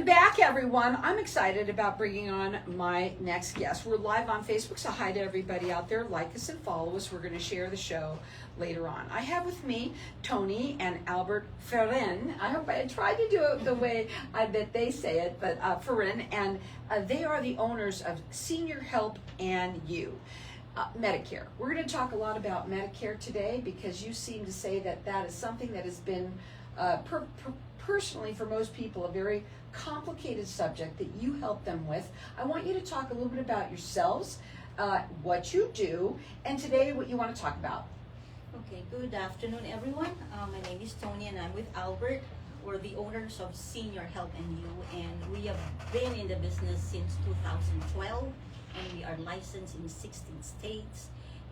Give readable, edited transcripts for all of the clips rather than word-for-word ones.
back, everyone. I'm excited about bringing on my next guest. We're live on Facebook, so hi to everybody out there. Like us and follow us. We're going to share the show later on. I have with me Toni and Albert Ferrin. I hope I tried to do it the way I bet they say it, but Ferrin, and they are the owners of Senior Help and You. Medicare. We're going to talk a lot about Medicare today because you seem to say that that is something that has been personally for most people a very complicated subject that you help them with. I want you to talk a little bit about yourselves, what you do, and today what you want to talk about. Okay, good afternoon everyone. My name is Toni and I'm with Albert. We're the owners of Senior Help and You, and we have been in the business since 2012, and we are licensed in 16 states.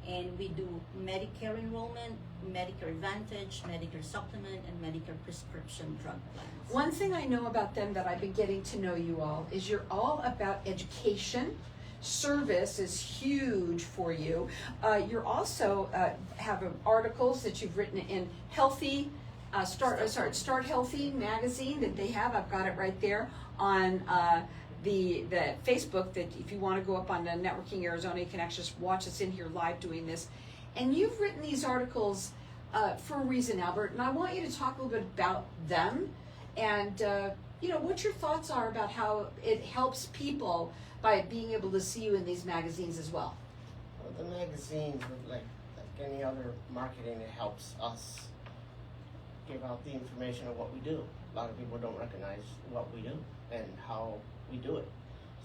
And we do Medicare enrollment, Medicare Advantage, Medicare Supplement, and Medicare prescription drug plans. One thing I know about them that I've been getting to know you all is you're all about education. Service is huge for you. You're also have articles that you've written in Healthy, Start Healthy magazine that they have. I've got it right there on the Facebook, that if you want to go up on the Networking Arizona, you can actually just watch us in here live doing this. And you've written these articles for a reason, Albert, and I want you to talk a little bit about them and what your thoughts are about how it helps people by being able to see you in these magazines as well. Well, the magazines, like any other marketing, it helps us give out the information of what we do. A lot of people don't recognize what we do and how we do it.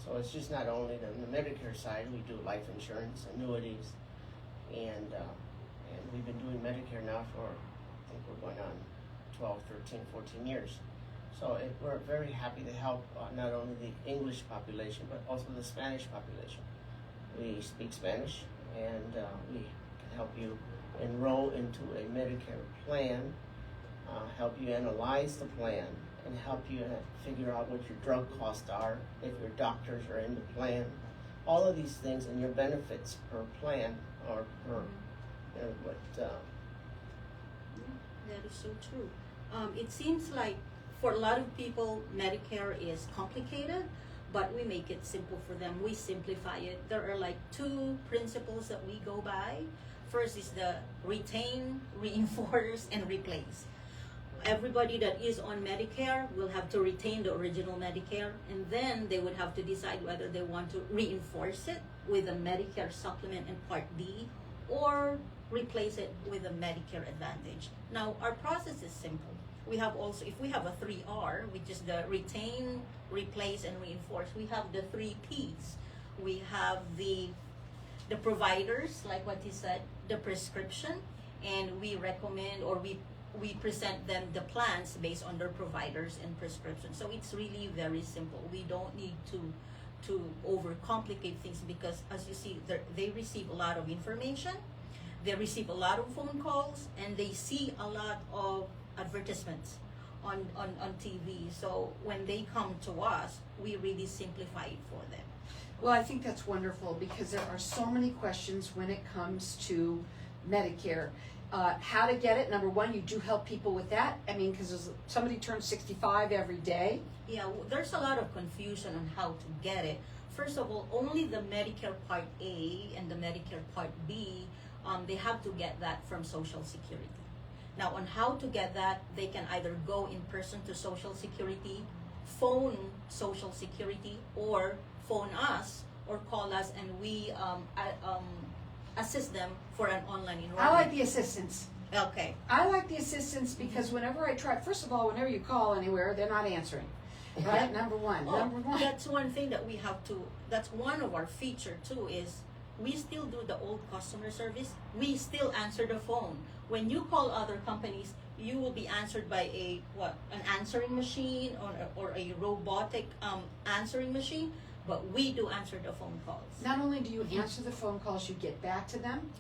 So it's just not only the Medicare side. We do life insurance, annuities, and we've been doing Medicare now for, I think we're going on 12, 13, 14 years. So we're very happy to help not only the English population, but also the Spanish population. We speak Spanish, and we can help you enroll into a Medicare plan, help you analyze the plan, and help you figure out what your drug costs are, if your doctors are in the plan, all of these things, and your benefits per plan or per what. That is so true. It seems like for a lot of people, Medicare is complicated, but we make it simple for them. We simplify it. There are like two principles that we go by. First is the retain, reinforce, and replace. Everybody that is on Medicare will have to retain the original Medicare, and then they would have to decide whether they want to reinforce it with a Medicare Supplement and Part D, or replace it with a Medicare Advantage. Now, our process is simple. We have also, if we have a 3R, which is the retain, replace, and reinforce, we have the 3 Ps. We have the providers, like what he said, the prescription, and we recommend, or we present them the plans based on their providers and prescription. So it's really very simple. We don't need to overcomplicate things, because as you see, they receive a lot of information, they receive a lot of phone calls, and they see a lot of advertisements on TV. So when they come to us, we really simplify it for them. Well, I think that's wonderful because there are so many questions when it comes to Medicare. How to get it, number one, you do help people with that. I mean, because somebody turns 65 every day. Yeah, there's a lot of confusion on how to get it. First of all, only the Medicare Part A and the Medicare Part B, they have to get that from Social Security. Now, on how to get that, they can either go in person to Social Security, phone Social Security, or phone us, or call us, and we assist them for an online enrollment. I like the assistance. Okay. I like the assistance because whenever I try, first of all, whenever you call anywhere, they're not answering. Right? Number one. That's one thing that we have to, that's one of our feature too, is we still do the old customer service. We still answer the phone. When you call other companies, you will be answered by an answering machine or a robotic answering machine. But we do answer the phone calls. Not only do you answer the phone calls, you get back to them,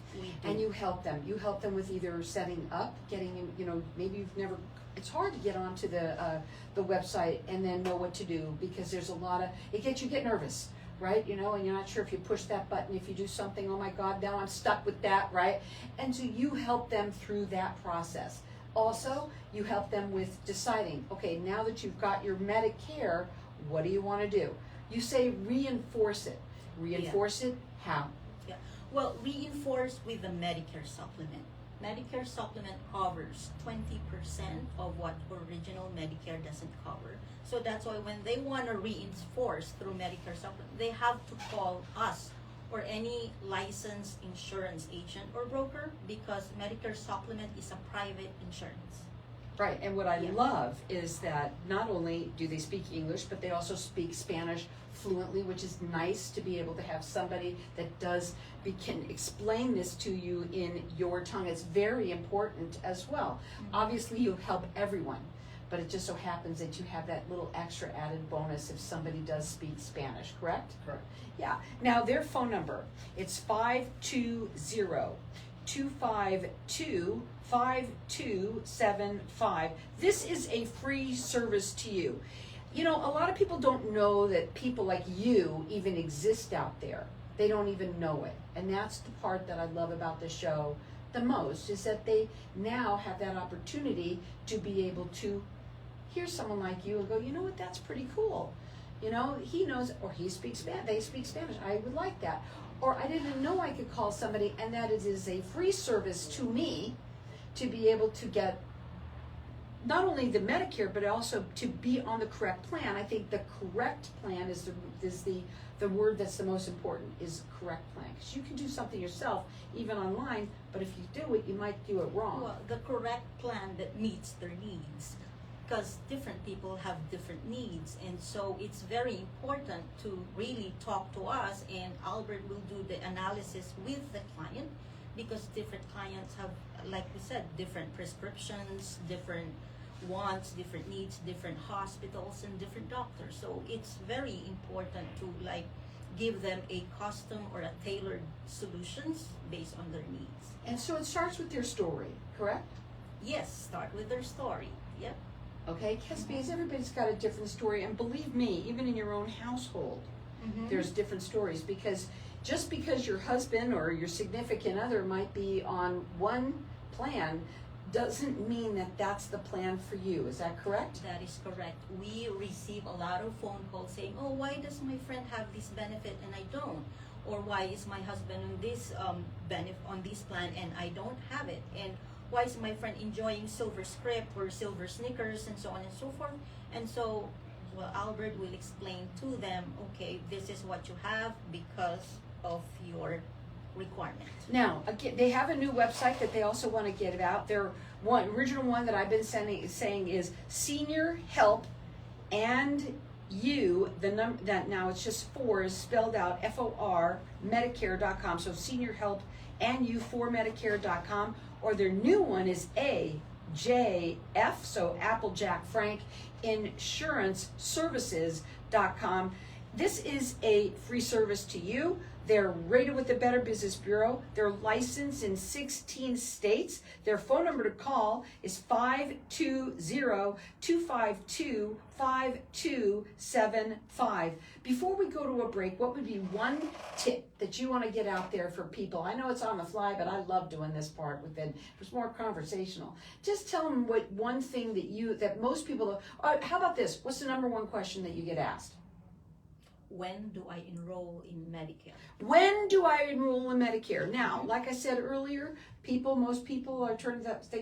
and you help them. You help them with either setting up, getting, maybe you've never. It's hard to get onto the website and then know what to do, because there's a lot of. You get nervous, right? And you're not sure if you push that button, if you do something. Oh my God, now I'm stuck with that, right? And so you help them through that process. Also, you help them with deciding. Okay, now that you've got your Medicare, what do you want to do? You say reinforce it. Reinforce it how? Yeah. Well, reinforce with the Medicare supplement. Medicare supplement covers 20% of what original Medicare doesn't cover. So that's why when they want to reinforce through Medicare supplement, they have to call us or any licensed insurance agent or broker, because Medicare supplement is a private insurance. Right, and what I love is that not only do they speak English, but they also speak Spanish fluently, which is nice to be able to have somebody that can explain this to you in your tongue. It's very important as well. Obviously, you help everyone, but it just so happens that you have that little extra added bonus if somebody does speak Spanish, correct? Correct. Yeah. Now, their phone number, it's 520-252-5275. This is a free service to you. You know, a lot of people don't know that people like you even exist out there. They don't even know it. And that's the part that I love about the show the most, is that they now have that opportunity to be able to hear someone like you and go, you know what, that's pretty cool. You know, he knows, or he speaks Spanish, they speak Spanish. I would like that. Or I didn't know I could call somebody, and that it is a free service to me to be able to get not only the Medicare, but also to be on the correct plan. I think the correct plan is the word that's the most important, is correct plan. Because you can do something yourself, even online, but if you do it, you might do it wrong. Well, the correct plan that meets their needs, because different people have different needs, and so it's very important to really talk to us, and Albert will do the analysis with the client, because different clients have, like we said, different prescriptions, different wants, different needs, different hospitals, and different doctors. So it's very important to give them a custom or a tailored solutions based on their needs. And so it starts with their story, correct? Yes, start with their story. Yep. Okay, because everybody's got a different story, and believe me, even in your own household, there's different stories, because just because your husband or your significant other might be on one plan doesn't mean that that's the plan for you. Is that correct? That is correct. We receive a lot of phone calls saying, oh, why does my friend have this benefit and I don't? Or why is my husband on this benefit on this plan and I don't have it? And why is my friend enjoying silver script or silver sneakers and so on and so forth? And so, well, Albert will explain to them, okay, this is what you have because of your requirement. Now, again, they have a new website that they also want to get it out. Their original one that I've been saying is Senior Help and You. That now it's just 4 is spelled out FOR Medicare.com. So Senior Help and You for Medicare.com. Or their new one is AJF, so Applejack Frank Insurance Services.com. This is a free service to you. They're rated with the Better Business Bureau. They're licensed in 16 states. Their phone number to call is 520-252-5275. Before we go to a break, what would be one tip that you want to get out there for people? I know it's on the fly, but I love doing this part with it. It's more conversational. Just tell them what one thing that most people, how about this? What's the number one question that you get asked? When do I enroll in Medicare? When do I enroll in Medicare? Now, like I said earlier, most people are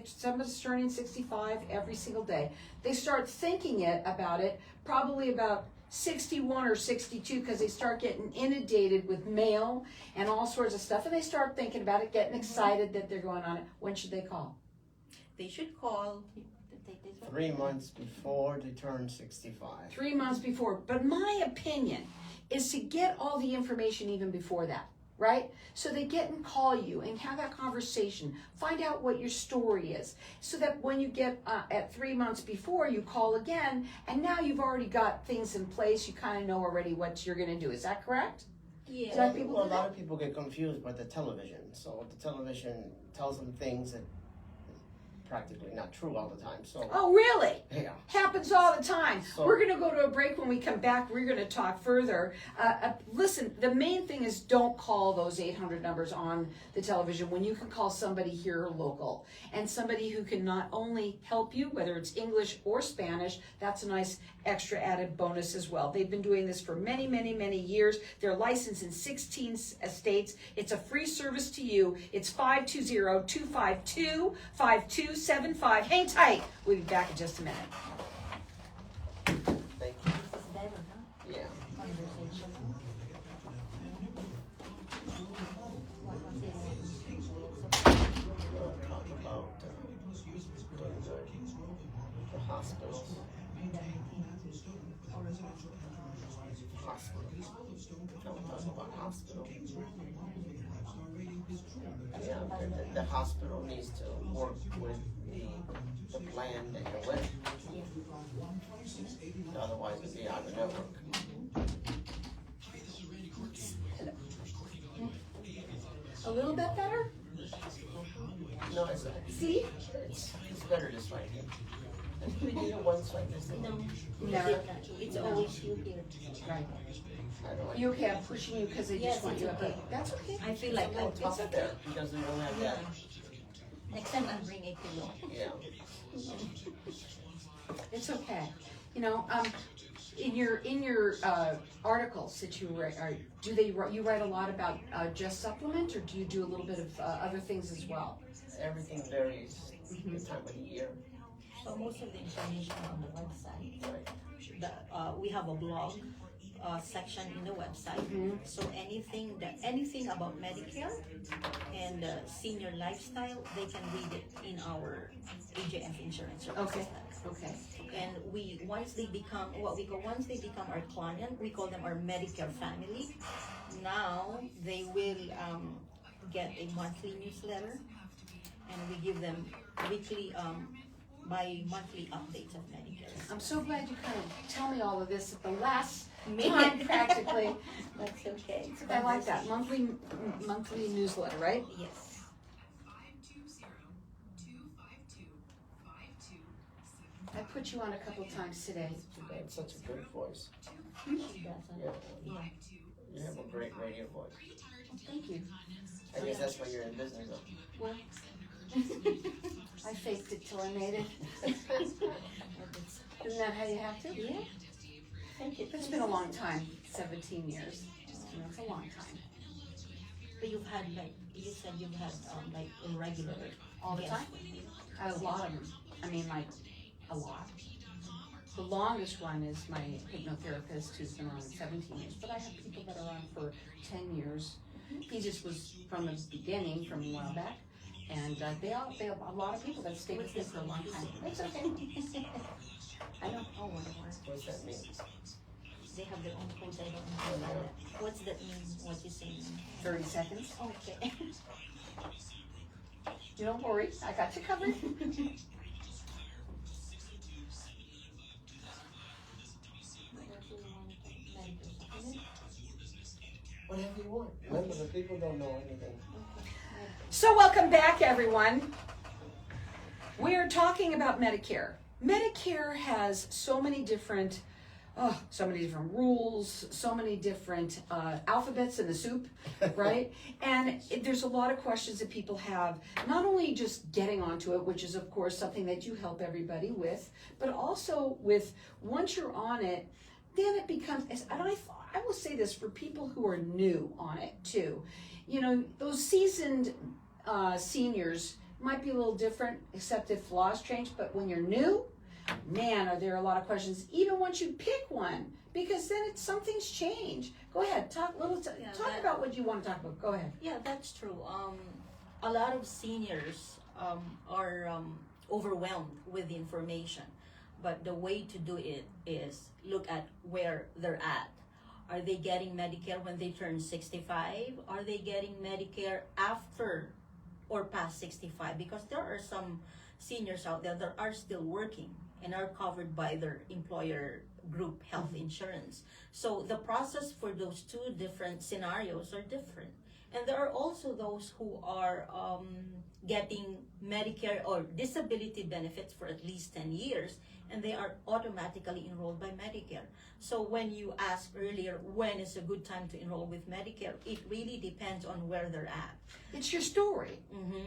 somebody's turning 65 every single day. They start thinking about it probably about 61 or 62, because they start getting inundated with mail and all sorts of stuff, and they start thinking about it, getting excited that they're going on it. When should they call? They should call 3 months before they turn 65. 3 months before. But my opinion is to get all the information even before that, right? So they get and call you and have that conversation. Find out what your story is, so that when you get at 3 months before, you call again, and now you've already got things in place. You kind of know already what you're going to do. Is that correct? Yeah. A lot of people get confused by the television. So the television tells them things that practically not true all the time. So Oh, really? yeah. Happens all the time. So- We're going to go to a break. When we come back, we're going to talk further. Listen, the main thing is don't call those 800 numbers on the television when you can call somebody here local, and somebody who can not only help you, whether it's English or Spanish. That's a nice extra added bonus as well. They've been doing this for many, many, many years. They're licensed in 16 states. It's a free service to you. It's 520-252-5275. Hang tight. We'll be back in just a minute. Thank you. This is better, huh? Yeah. Conversation. We'll talk about the hospitals. Hospitals. No, we'll talk about hospitals. Yeah, the hospital needs to work with the plan that you're with. Otherwise, it'll be out of the network. A little bit better? No, it's See? it's better this way. We need it once like this. No, Never. it's always you here. Right. I don't like You okay? I'm pushing you because I just Yes, want it's you up okay. there. That's okay. I feel like it's tough there because we don't have Yeah. that. Next time I'll bring a pillow. Yeah. It's okay. You know, in your articles that you write, you write a lot about just supplement, or do you do a little bit of other things as well? Everything varies the time of the year. So most of the information on the website. Right. We have a blog section in the website. So anything about Medicare and senior lifestyle, they can read it in our AJF insurance services. Okay. Okay. And once they become our client, we call them our Medicare family. Now they will get a monthly newsletter, and we give them weekly bi-monthly updates of Medicare. I'm so glad you kind of tell me all of this at the last time, practically. That's okay. I like that monthly newsletter, right? Yes. I put you on a couple times today. You have such a good voice. She doesn't. Yeah. Yeah. You have a great radio voice. Thank you. I guess that's why you're in business. Though. Well, I faked it till I made it. Isn't that how you have to? Yeah. Thank you. It's been a long time, 17 years. You know, it's a long time. But you've had you said you've had irregular All the yes. time? A lot of them. I mean, like, a lot. The longest one is my hypnotherapist who's been on 17 years, but I have people that are on for 10 years. He just was from the beginning, from a while back, and they have a lot of people that stay with him for a long time. It's okay. I know. Oh, whatever. What's that mean? They have their own codes. I don't know about that. What's that mean? What you saying? 30 seconds. Okay. You don't worry. I got you covered. Whatever you want. Remember, the people don't know anything. So welcome back, everyone. We're talking about Medicare. Medicare has so many different rules, so many different alphabets in the soup, right? And there's a lot of questions that people have, not only just getting onto it, which is of course something that you help everybody with, but also with once you're on it, then it becomes, I will say this for people who are new on it too. You know, those seasoned seniors might be a little different, except if laws change, but when you're new, man, are there a lot of questions, even once you pick one, because then something's changed. Go ahead, talk about what you want to talk about. Go ahead. Yeah, that's true. A lot of seniors are overwhelmed with the information, but the way to do it is look at where they're at. Are they getting Medicare when they turn 65? Are they getting Medicare after or past 65? Because there are some seniors out there that are still working and are covered by their employer group health insurance. So the process for those two different scenarios are different. And there are also those who are getting Medicare or disability benefits for at least 10 years, and they are automatically enrolled by Medicare. So when you asked earlier, when is a good time to enroll with Medicare, it really depends on where they're at. It's your story.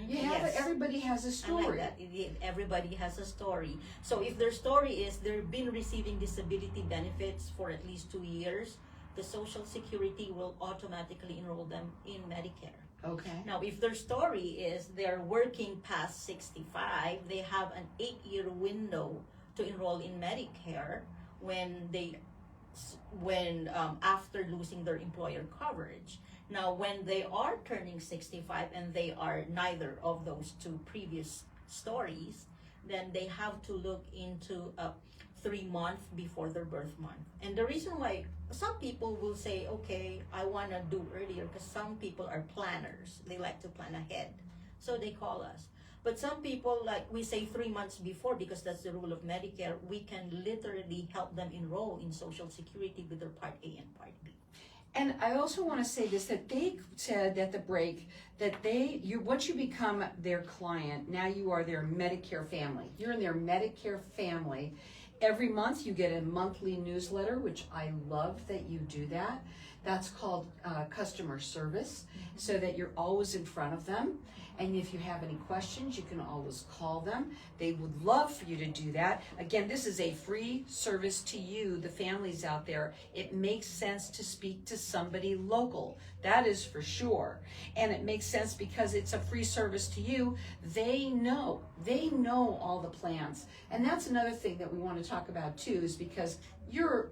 You have Yes. everybody has a I story. like that. Everybody has a story. So if their story is they've been receiving disability benefits for at least 2 years, the Social Security will automatically enroll them in Medicare. Okay. Now, if their story is they're working past 65, they have an 8-year window to enroll in Medicare when after losing their employer coverage. Now, when they are turning 65 and they are neither of those two previous stories, then they have to look into 3 months before their birth month. And the reason why some people will say, okay, I want to do earlier, because some people are planners. They like to plan ahead. So they call us. But some people, like we say 3 months before, because that's the rule of Medicare, we can literally help them enroll in Social Security with their Part A and Part B. And I also want to say this, that they said at the break that once you become their client, now you are their Medicare family. You're in their Medicare family. Every month you get a monthly newsletter, which I love that you do that. That's called customer service, so that you're always in front of them. And if you have any questions, you can always call them. They would love for you to do that. Again, this is a free service to you, the families out there. It makes sense to speak to somebody local. That is for sure. And it makes sense because it's a free service to you. They know all the plans. And that's another thing that we want to talk about too, is because you're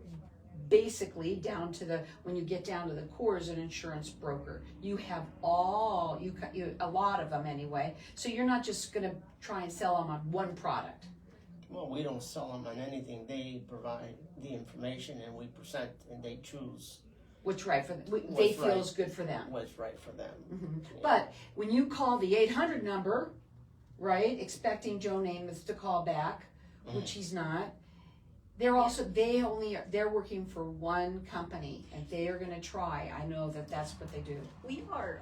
basically down to when you get down to the core as an insurance broker. You have a lot of them anyway. So you're not just going to try and sell them on one product. Well, we don't sell them on anything. They provide the information and we present and they choose What's right for them. They What's feel right. is good for them. what's right for them. Yeah. But when you call the 800 number, right, expecting Joe Namath to call back, which he's not, they're working for one company and they are going to try. I know that's what they do. We are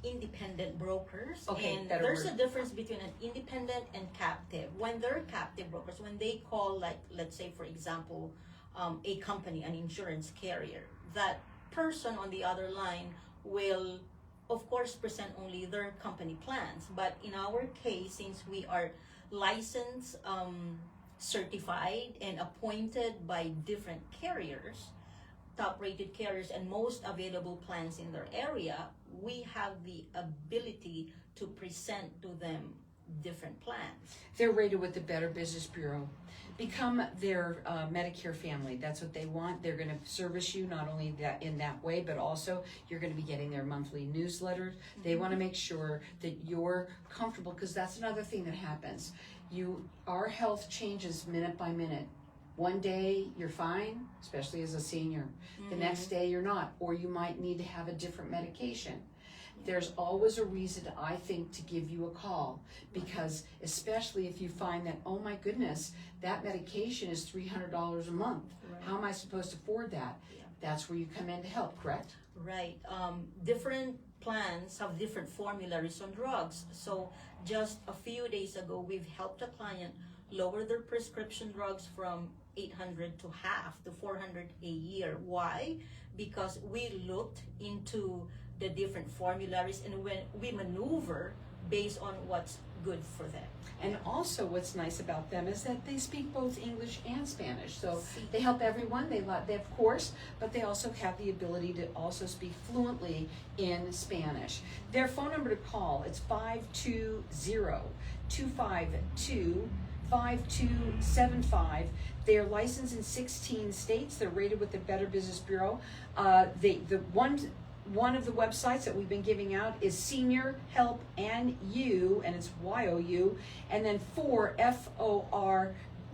independent brokers, Okay, and better there's word. a difference between an independent and captive. When they're captive brokers, when they call, like, let's say, for example, a company, an insurance carrier, that person on the other line will, of course, present only their company plans. But in our case, since we are licensed, certified, and appointed by different carriers, top-rated carriers, and most available plans in their area, we have the ability to present to them different plans. They're rated with the Better Business Bureau. Become their Medicare family. That's what they want. They're going to service you not only in that way, but also you're going to be getting their monthly newsletters. They want to make sure that you're comfortable, because that's another thing that happens. Our health changes minute by minute. One day you're fine, especially as a senior. The next day you're not, or you might need to have a different medication. There's always a reason, I think, to give you a call, because especially if you find that, oh my goodness, that medication is $300 a month. Right. How am I supposed to afford that? Yeah. That's where you come in to help, correct? Right. Different plans have different formularies on drugs. So just a few days ago, we've helped a client lower their prescription drugs from $800 to half to $400 a year. Why? Because we looked into the different formularies and when we maneuver based on what's good for them. And also what's nice about them is that they speak both English and Spanish. So they help everyone. They of course, but they also have the ability to also speak fluently in Spanish. Their phone number to call, it's 520-252-5275. They're licensed in 16 states. They're rated with the Better Business Bureau. One of the websites that we've been giving out is Senior Help and You, and it's YOU, and then FOR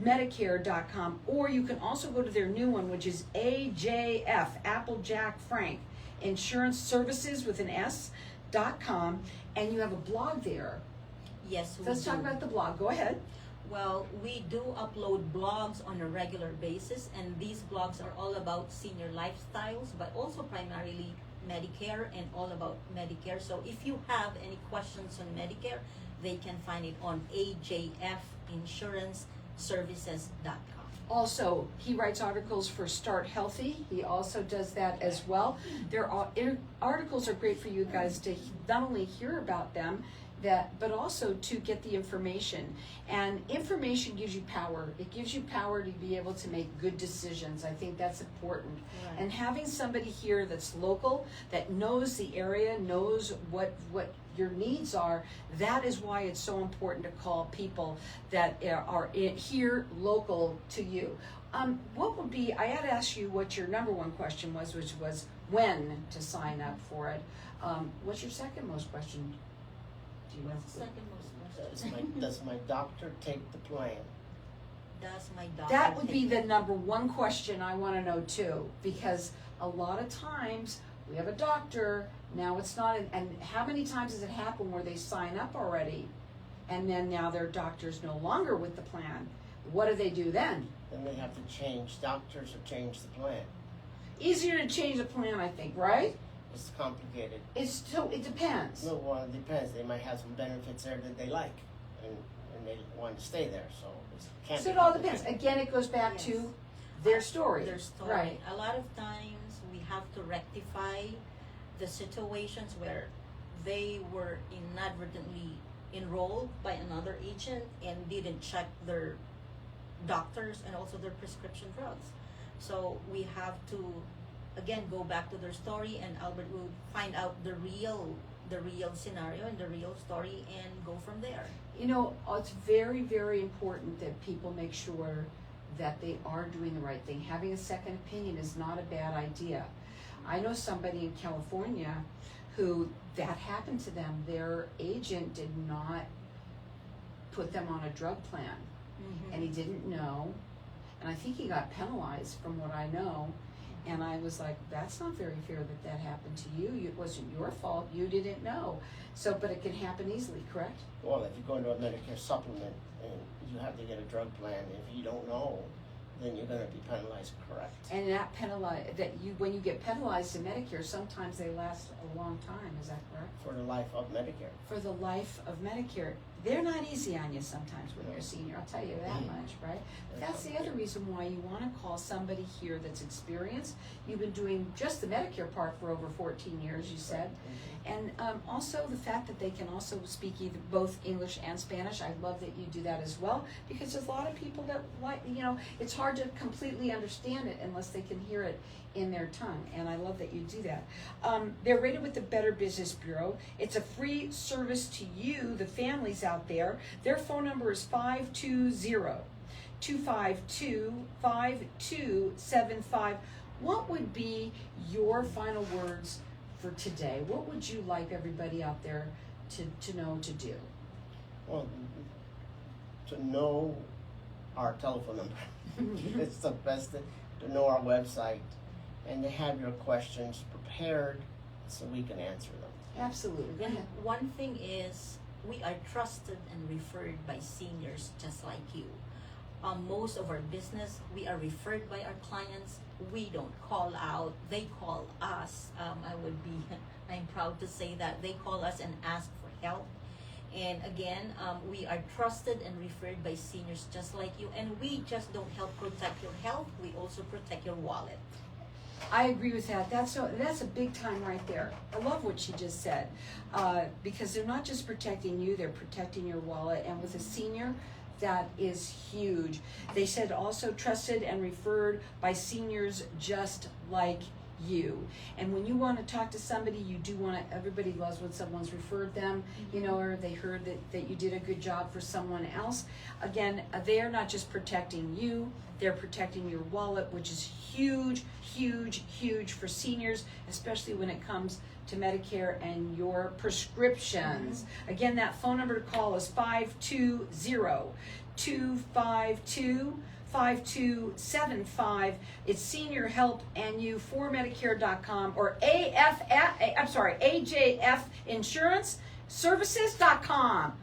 Medicare.com, or you can also go to their new one, which is AJF, Applejack Frank, Insurance Services with an S.com, and you have a blog there. Yes, we Let's do. talk about the blog. Go ahead. Well, we do upload blogs on a regular basis, and these blogs are all about senior lifestyles, but also primarily Medicare and all about Medicare. So if you have any questions on Medicare, they can find it on ajfinsuranceservices.com. Also, he writes articles for Start Healthy. He also does that as well. Articles are great for you guys to not only hear about them, but also to get the information. And information gives you power. It gives you power to be able to make good decisions. I think that's important. Right. And having somebody here that's local, that knows the area, knows what your needs are, that is why it's so important to call people that are here local to you. What would be, I had asked you what your number one question was, which was when to sign up for it. What's your second most question? Do you What's the second most question? Does my doctor take the plan? Does my doctor That would be take the number one question I want to know too, because a lot of times we have a doctor, now it's not, and how many times has it happened where they sign up already and then now their doctor's no longer with the plan? What do they do then? Then they have to change doctors or change the plan. Easier to change the plan, I think, right? It's complicated. It depends. No, well, it depends. They might have some benefits there that they like, and they want to stay there. So can't. So be it all complicated. depends. Again, it goes back Yes. to their story. Their story. Right. A lot of times we have to rectify the situations where they were inadvertently enrolled by another agent and didn't check their doctors and also their prescription drugs. So we have to again go back to their story, and Albert will find out the real scenario and the real story and go from there. You know, it's very, very important that people make sure that they are doing the right thing. Having a second opinion is not a bad idea. I know somebody in California who that happened to them. Their agent did not put them on a drug plan, and he didn't know, and I think he got penalized from what I know. And I was like, that's not very fair that happened to you. It wasn't your fault. You didn't know. So, but it can happen easily, correct? Well, if you go into a Medicare supplement and you have to get a drug plan, if you don't know, then you're going to be penalized, correct? And when you get penalized in Medicare, sometimes they last a long time. Is that correct? For the life of Medicare. For the life of Medicare. They're not easy on you sometimes when you're a senior, I'll tell you that much, right? But that's the other reason why you want to call somebody here that's experienced. You've been doing just the Medicare part for over 14 years, you said. And also the fact that they can also speak both English and Spanish. I love that you do that as well, because there's a lot of people that it's hard to completely understand it unless they can hear it in their tongue, and I love that you do that. They're rated with the Better Business Bureau. It's a free service to you, the families out there. Their phone number is 520-252-5275. What would be your final words for today? What would you like everybody out there to know to do? Well, to know our telephone number. It's the best thing. To know our website and to have your questions prepared so we can answer them. Absolutely. And one thing is, we are trusted and referred by seniors just like you. Most of our business, we are referred by our clients. We don't call out, they call us. I'm proud to say that they call us and ask for help. And again, we are trusted and referred by seniors just like you. And we just don't help protect your health, we also protect your wallet. I agree with that. That's a big time right there. I love what she just said, because they're not just protecting you, they're protecting your wallet. And with a senior, that is huge. They said also trusted and referred by seniors just like you. And when you want to talk to somebody, you do want to, everybody loves when someone's referred them, or they heard that you did a good job for someone else. Again, they're not just protecting you, they're protecting your wallet, which is huge, huge, huge for seniors, especially when it comes to Medicare and your prescriptions. Again, that phone number to call is 520-252-5275. It's Senior Help and You for Medicare.com or AJF Insurance Services.com.